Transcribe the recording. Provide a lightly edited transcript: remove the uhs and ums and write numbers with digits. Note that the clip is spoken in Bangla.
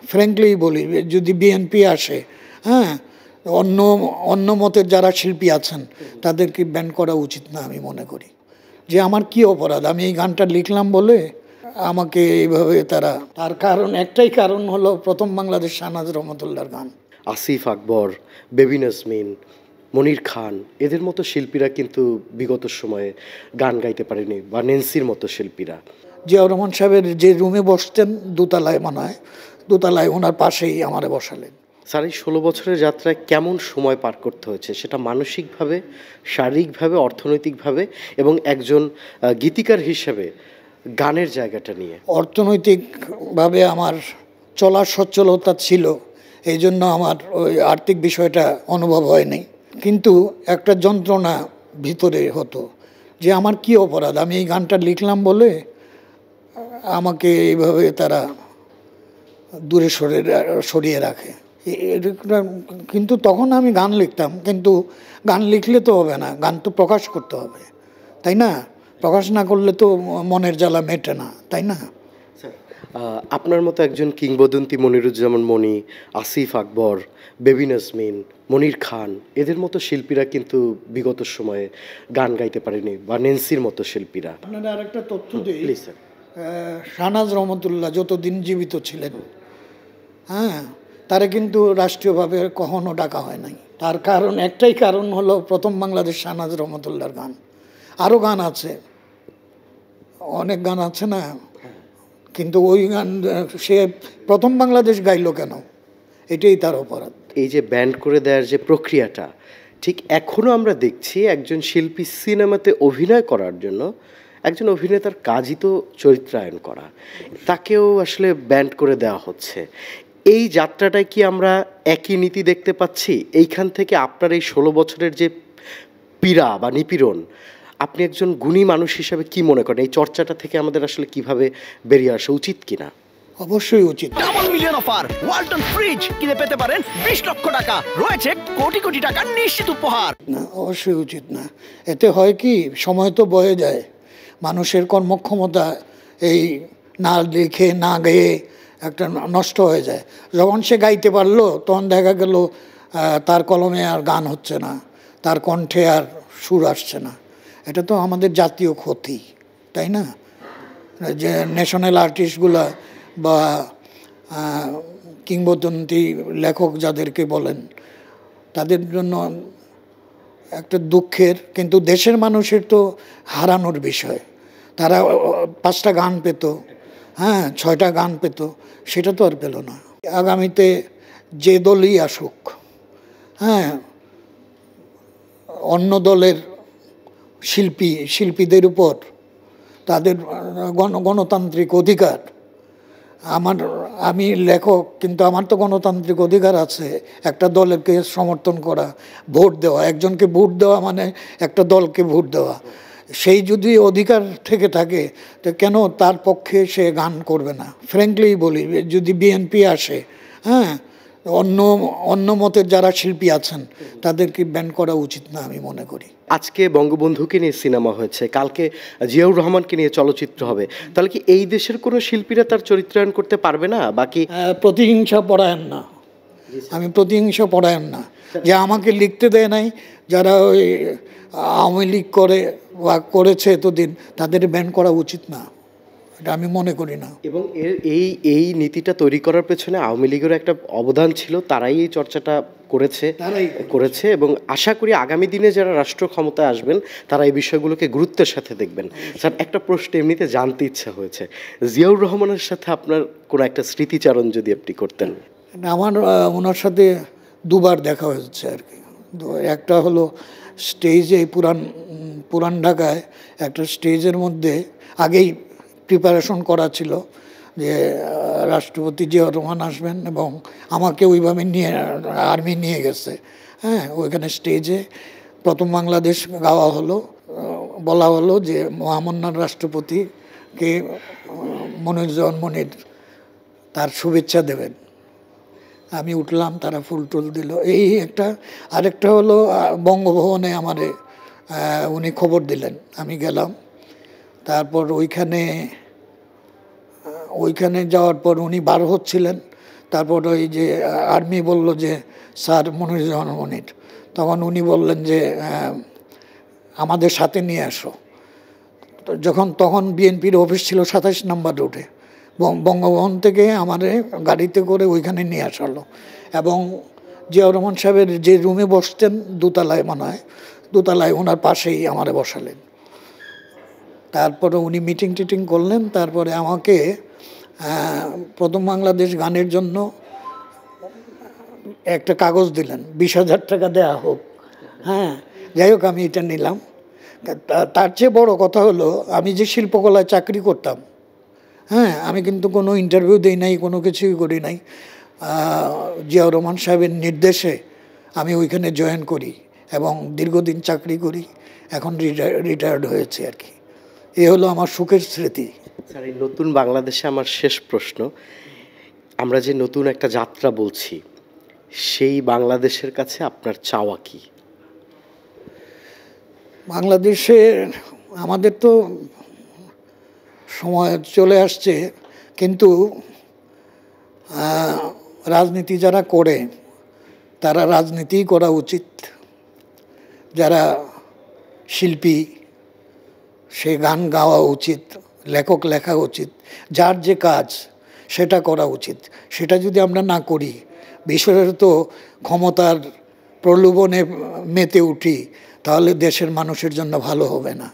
ফ্র্যাঙ্কলি বলি, যদি বিএনপি আসে, হ্যাঁ, অন্য অন্য মতের যারা শিল্পী আছেন তাদেরকে ব্যান করা উচিত না আমি মনে করি। যে আমার কি অপরাধ, আমি এই গানটা লিখলাম বলে আমাকে এইভাবে তার কারণ একটাই কারণ হলো প্রথম বাংলাদেশ শাহনাজ রহমতুল্লাহর গান। আসিফ আকবর, বেবি নাজমিন, মনির খান এদের মতো শিল্পীরা কিন্তু বিগত সময়ে গান গাইতে পারেনি, বা নেন্সির মতো শিল্পীরা। জিয়াউর রহমান সাহেবের যে রুমে বসতেন দোতলায়, মনে হয় দোতলায়, ওনার পাশেই আমারে বসালেন। স্যার, এই 16 বছরের যাত্রায় কেমন সময় পার করতে হয়েছে, সেটা মানসিকভাবে, শারীরিকভাবে, অর্থনৈতিকভাবে, এবং একজন গীতিকার হিসেবে গানের জায়গাটা নিয়ে? অর্থনৈতিকভাবে আমার চলার সচ্ছলতা ছিল, এই জন্য আমার ওই আর্থিক বিষয়টা অনুভব হয়নি, কিন্তু একটা যন্ত্রণা ভিতরে হতো যে আমার কি অপরাধ, আমি এই গানটা লিখলাম বলে আমাকে এইভাবে তারা দূরে সরিয়ে রাখে। কিন্তু তখন আমি গান লিখতাম, কিন্তু গান লিখলে তো হবে না, গান তো প্রকাশ করতে হবে, তাই না? প্রকাশ না করলে তো মনের জ্বালা মেটে না, তাই না? আপনার মতো একজন কিংবদন্তি মনিরুজ্জামান মনি, আসিফ আকবর, বেবি নাজমিন, মনির খান এদের মতো শিল্পীরা কিন্তু বিগত সময়ে গান গাইতে পারেনি, বা নেন্সির মতো শিল্পীরা। আপনারা আরেকটা তথ্য দিই, প্লিজ স্যার। শাহনাজ রহমতুল্লাহ যতদিন জীবিত ছিলেন, হ্যাঁ, তারা কিন্তু রাষ্ট্রীয়ভাবে কখনো ডাকা হয় নাই। তার কারণ একটাই কারণ হলো প্রথম বাংলাদেশ শাহনাজ রহমতুল্লাহর গান। আরও গান আছে, অনেক গান আছে না, কিন্তু ওই গান সে প্রথম বাংলাদেশ গাইলো কেন, এটাই তার অপরাধ। এই যে ব্যান্ড করে দেওয়ার যে প্রক্রিয়াটা, ঠিক এখনও আমরা দেখছি একজন শিল্পী সিনেমাতে অভিনয় করার জন্য একজন অভিনেতার কাজই তো চরিত্রায়ন করা, তাকেও আসলে ব্যান্ড করে দেওয়া হচ্ছে। এই যাত্রাটায় কি আমরা একই নীতি দেখতে পাচ্ছি? এইখান থেকে আপনার এই 16 বছরের যে পীড়া বা নিপীড়ন, আপনি একজন গুণী মানুষ হিসাবে কি মনে করেন, এই চর্চাটা থেকে আমাদের আসলে কিভাবে বেরিয়ে আসা উচিত কিনা? অবশ্যই উচিত। Double million offer, Walton fridge কিনে পেতে পারেন 20 লক্ষ টাকা, রয়েছে কোটি কোটি টাকার নিশ্চিত উপহার। না, অবশ্যই উচিত না। এতে হয় কি, সময় তো বয়ে যায়, মানুষের কর্মক্ষমতা এই না লিখে না গেয়ে একটা নষ্ট হয়ে যায়। যখন সে গাইতে পারলো তখন দেখা গেল তার কলমে আর গান হচ্ছে না, তার কণ্ঠে আর সুর আসছে না। এটা তো আমাদের জাতীয় ক্ষতি, তাই না? যে ন্যাশনাল আর্টিস্টগুলা বা কিংবদন্তি লেখক যাদেরকে বলেন, তাদের জন্য একটা দুঃখের, কিন্তু দেশের মানুষের তো হারানোর বিষয়। তারা 5টা গান পেত, হ্যাঁ, 6টা গান পেত, সেটা তো আর পেল না। আগামীতে যে দলই আসুক, হ্যাঁ, অন্য দলের শিল্পীদের উপর তাদের গণতান্ত্রিক অধিকার, আমি লেখক, কিন্তু আমার তো গণতান্ত্রিক অধিকার আছে একটা দলকে সমর্থন করা, ভোট দেওয়া। একজনকে ভোট দেওয়া মানে একটা দলকে ভোট দেওয়া। সেই যদি অধিকার থেকে থাকে তো কেন তার পক্ষে সে গান করবে না? ফ্র্যাঙ্কলি বলি, যদি বিএনপি আসে, হ্যাঁ, অন্য মতের যারা শিল্পী আছেন তাদেরকে ব্যান করা উচিত না আমি মনে করি। আজকে বঙ্গবন্ধুকে নিয়ে সিনেমা হয়েছে, কালকে জিয়াউর রহমানকে নিয়ে চলচ্চিত্র হবে, তাহলে কি এই দেশের কোনো শিল্পীরা তার চরিত্রায়ন করতে পারবে না? বাকি প্রতিহিংসা পরায়ণ না, আমি প্রতিহিংসা পরায়ণ না, যে আমাকে লিখতে দেয় নাই, যারা ওই আওয়ামী লীগ করে বা করেছে এতদিন, তাদের ব্যান করা উচিত না, এটা আমি মনে করি না। এবং এই নীতিটা তৈরি করার পেছনে আওয়ামী লীগের একটা অবদান ছিল, তারাই এই চর্চাটা করেছে এবং আশা করি আগামী দিনে যারা রাষ্ট্র ক্ষমতায় আসবেন তারা এই বিষয়গুলোকে গুরুত্বের সাথে দেখবেন। স্যার, একটা প্রশ্ন এমনিতে জানতে ইচ্ছা হয়েছে, জিয়াউর রহমানের সাথে আপনার কোনো একটা স্মৃতিচারণ যদি আপনি করতেন। আমার ওনার সাথে 2বার দেখা হয়েছে আর কি। একটা হলো স্টেজে, পুরান ঢাকায় একটা স্টেজের মধ্যে, আগেই প্রিপারেশন করা ছিল যে রাষ্ট্রপতি জিয়াউর রহমান আসবেন, এবং আমাকে ওইভাবে আর্মি নিয়ে গেছে, হ্যাঁ, ওইখানে স্টেজে প্রথম বাংলাদেশ গাওয়া হলো, বলা হলো যে মহামান্য রাষ্ট্রপতিকে মনিরুজ্জামান মনির তার শুভেচ্ছা দেবেন। আমি উঠলাম, তারা ফুল টুল দিল, এই একটা। আরেকটা হলো বঙ্গভবনে আমারে উনি খবর দিলেন, আমি গেলাম। তারপর ওইখানে যাওয়ার পর উনি বার হচ্ছিলেন, তারপর ওই যে আর্মি বলল যে স্যার মনিরুজ্জামান মনির, তখন উনি বললেন যে আমাদের সাথে নিয়ে আসো। তখন বিএনপির অফিস ছিল 27 নম্বর রোডে, বঙ্গভবন থেকে আমাদের গাড়িতে করে ওইখানে নিয়ে আসা হলো। এবং জিয়াউর রহমান সাহেবের যে রুমে বসতেন দোতলায়, মনে হয় দোতলায়, ওনার পাশেই আমারে বসালেন। তারপরে উনি মিটিং টিটিং করলেন। তারপরে আমাকে প্রথম বাংলাদেশ গানের জন্য একটা কাগজ দিলেন, 20,000 টাকা দেয়া হোক। হ্যাঁ, যাই হোক, আমি এটা নিলাম। তার চেয়ে বড় কথা হলো, আমি যে শিল্পকলায় চাকরি করতাম, হ্যাঁ, আমি কিন্তু কোনো ইন্টারভিউ দিই নাই, কোনো কিছুই করি নাই। জিয়াউর রহমান সাহেবের নির্দেশে আমি ওইখানে জয়েন করি এবং দীর্ঘদিন চাকরি করি, এখন রিটায়ার্ড হয়েছে আর কি। এ হলো আমার সুখের স্মৃতি। স্যার, এই নতুন বাংলাদেশে আমার শেষ প্রশ্ন, আমরা যে নতুন একটা যাত্রা বলছি, সেই বাংলাদেশের কাছে আপনার চাওয়া কি? বাংলাদেশে আমাদের তো সময় চলে আসছে, কিন্তু রাজনীতি যারা করে তারা রাজনীতিই করা উচিত। যারা শিল্পী, সে গান গাওয়া উচিত, লেখক লেখা উচিত, যার যে কাজ সেটা করা উচিত। সেটা যদি আমরা না করি, বিশেষত ক্ষমতার প্রলোভনে মেতে উঠি, তাহলে দেশের মানুষের জন্য ভালো হবে না।